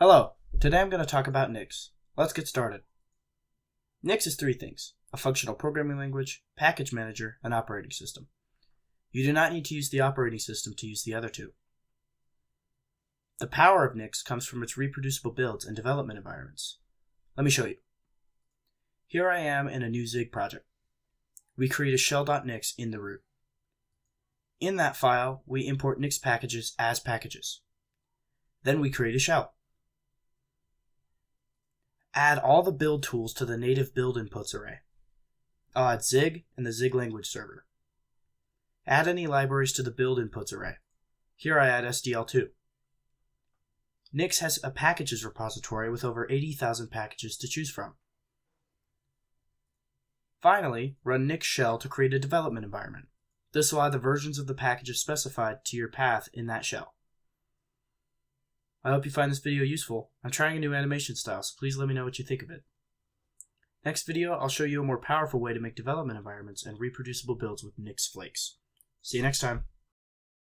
Hello, today I'm going to talk about Nix. Let's get started. Nix is three things: a functional programming language, package manager, and operating system. You do not need to use the operating system to use the other two. The power of Nix comes from its reproducible builds and development environments. Let me show you. Here I am in a new Zig project. We create a shell.nix in the root. In that file, we import Nix packages as packages. Then we create a shell. Add all the build tools to the native build inputs array. I'll add Zig and the Zig language server. Add any libraries to the build inputs array. Here I add SDL2. Nix has a packages repository with over 80,000 packages to choose from. Finally, run Nix shell to create a development environment. This will add the versions of the packages specified to your path in that shell. I hope you find this video useful. I'm trying a new animation style, so please let me know what you think of it. Next video, I'll show you a more powerful way to make development environments and reproducible builds with Nix Flakes. See you next time.